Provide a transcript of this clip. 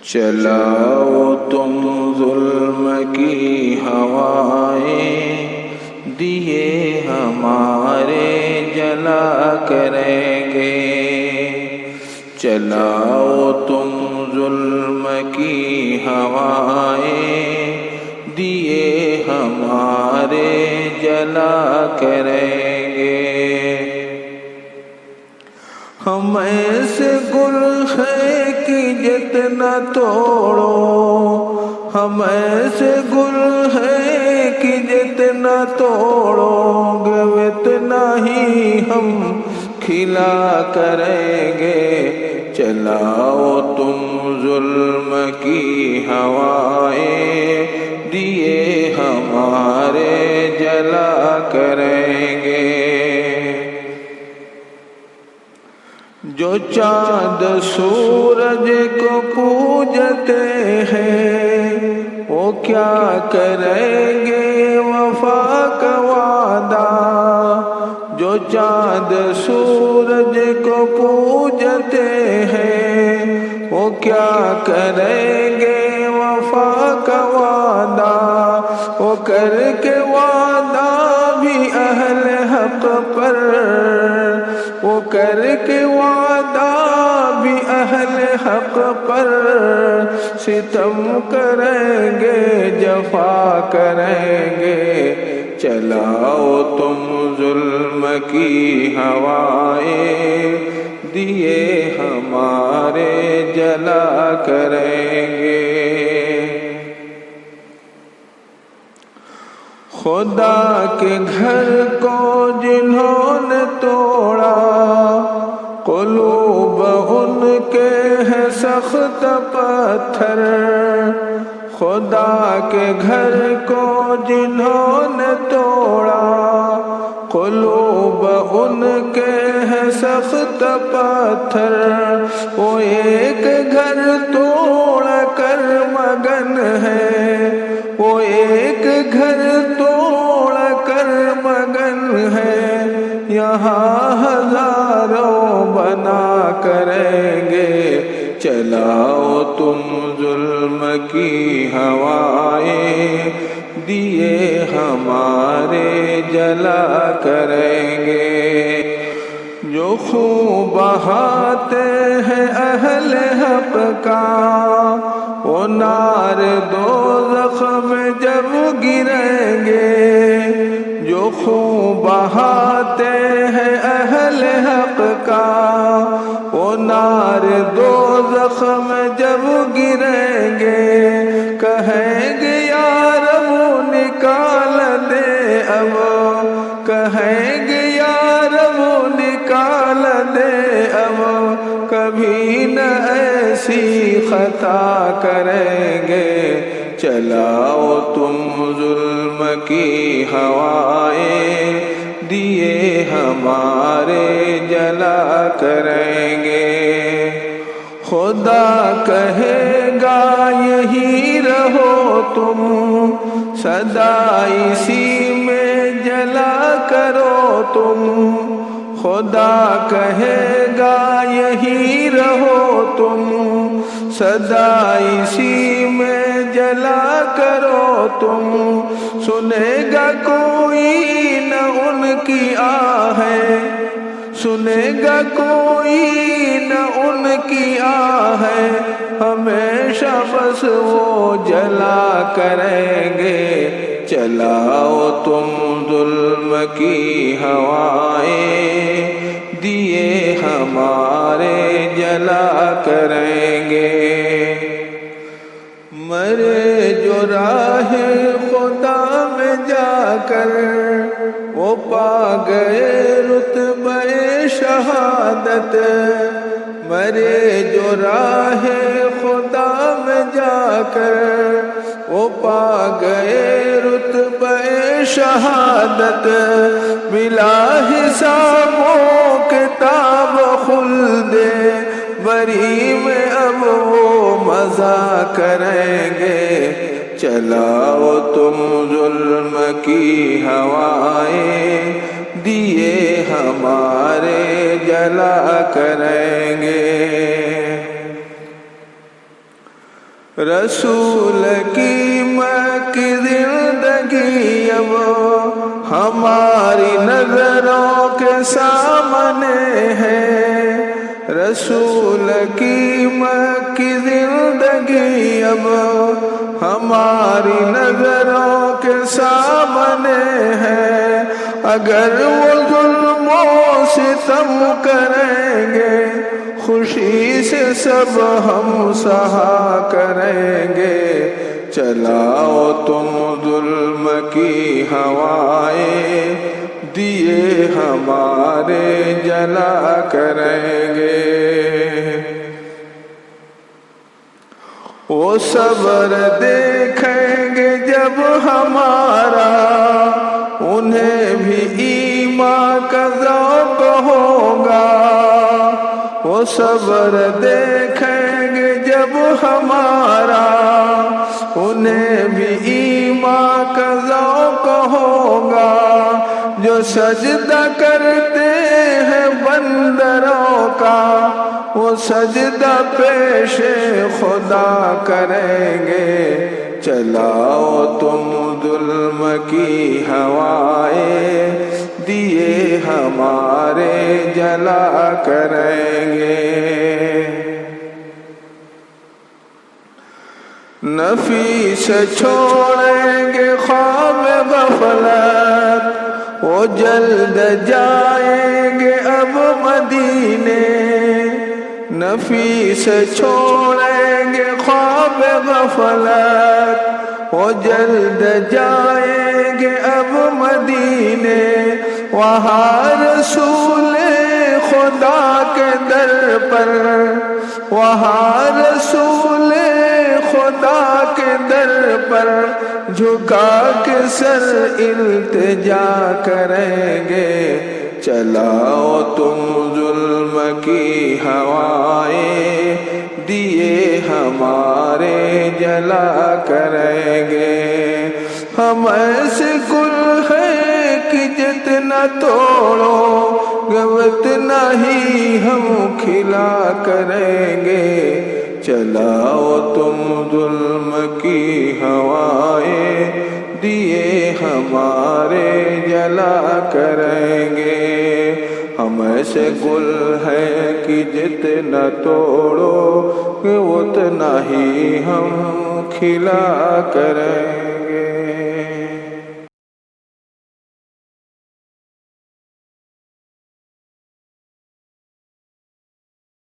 چلاؤ تم ظلم کی ہوائیں، دیے ہمارے جلا کریں گے۔ چلاؤ تم ظلم کی ہوائیں، دیے ہمارے جلا کریں گے۔ ہم ایسے گل ہیں کہ جتنا توڑو، ہم ایسے گل ہیں کہ جتنا توڑو گے اتنا ہی ہم کھلا کریں گے۔ چلاؤ تم ظلم کی ہوائیں، دیے ہمارے جلا کریں گے۔ جو چاند سورج کو پوجتے ہیں وہ کیا کریں گے وفا کا وعدہ۔ جو چاند سورج کو پوجتے ہیں وہ کیا کریں گے وفا کا وعدہ۔ وہ کر کے وعدہ بھی اہل حق پر، وہ کر کے وعدہ بھی اہل حق پر ستم کریں گے، جفا کریں گے۔ چلاؤ تم ظلم کی ہوائیں، دیے ہمارے جلا کریں گے۔ خدا کے گھر کو جنہوں نے توڑا، قلوب ان کے ہیں سخت پتھر۔ خدا کے گھر کو جنہوں نے توڑا، قلوب ان کے ہیں سخت پتھر۔ وہ ایک گھر توڑ کر مگن ہے، وہ ایک گھر توڑ کر مگن ہے، یہاں ہزاروں بنا کریں گے۔ چلاؤ تم ظلم کی ہوائیں، دیے ہمارے جلا کریں گے۔ جو خون بہاتے ہیں اہل حق کا، وہ نار دوزخ میں جب گریں گے۔ جو خون بہاتے ہیں اہل حق کا، وہ نار دوزخ میں جب گریں گے۔ کہیں گے یا رب نکال دے اب، کہیں گے یا رب نکال دے اب، کبھی نہ ایسی خطا کریں گے۔ چلاؤ تم ظلم کی ہوائیں، دیے ہمارے جلا کریں گے۔ خدا کہے گا یہی رہو تم، سدا اسی میں جلا کرو تم۔ خدا کہے گا یہی رہو تم، سدا اسی میں جلا کرو تم۔ سنے گا کوئی نہ ان کی آہیں، سنے گا کوئی نہ ان کی آہیں، ہمیشہ بس وہ جلا کریں گے۔ چلاؤ تم ظلم کی ہوائیں، دیے ہمارے جلا کریں گے۔ مرے جو راہ خدا میں جا کر وہ پا گئے رتبہ شہادت۔ مرے جو راہ خدا میں جا کر وہ پا گئے رتبہ شہادت۔ بلا حساب و کتاب خلد بری میں اب وہ مزہ کریں گے۔ چلاؤ تم ظلم کی ہوائیں، دیے ہمارے جلا کریں گے۔ رسول کی مکی زندگی اب ہماری نظروں کے سامنے ہے، رسول کی مکی زندگی اب ہماری نظروں کے سامنے ہے۔ اگر وہ ظلم و ستم کریں گے، خوشی سے سب ہم سہا کریں گے۔ چلاؤ تم ظلم کی ہوائیں، دیے ہمارے جلا کریں گے۔ وہ صبر دیکھیں گے جب ہمارا، انہیں بھی ایمان کا ذوق ہوگا۔ وہ صبر دیکھیں گے جب ہمارا، انہیں بھی ایمان کا ذوق ہوگا۔ جو سجدہ کرتے ہیں بندروں کا، وہ سجدہ پیش خدا کریں گے۔ چلاؤ تم ظلم کی ہوائیں، دیے ہمارے جلا کریں گے۔ نفیس چھوڑیں گے خواب غفلت، وہ جلد جائیں گے اب مدینے۔ نفیس چھوڑیں گے خواب غفلت، وہ جلد جائیں گے اب مدینے۔ وہاں رسول خدا کے در پر، وہاں رسول خدا کے در پر جھکا کے سر التجا کریں گے۔ چلاؤ تم ظلم کی ہوائیں، دیے ہمارے جلا کریں گے۔ ہم ایسے گل ہیں کہ جتنا توڑو گے اتنا ہی ہم کھلا کریں گے۔ چلاؤ تم ظلم کی ہوائیں، دیے ہمارے جلا کریں گے۔ ہم ایسے گل ہیں کہ جتنا توڑو گے اتنا ہی ہم کھلا کریں گے۔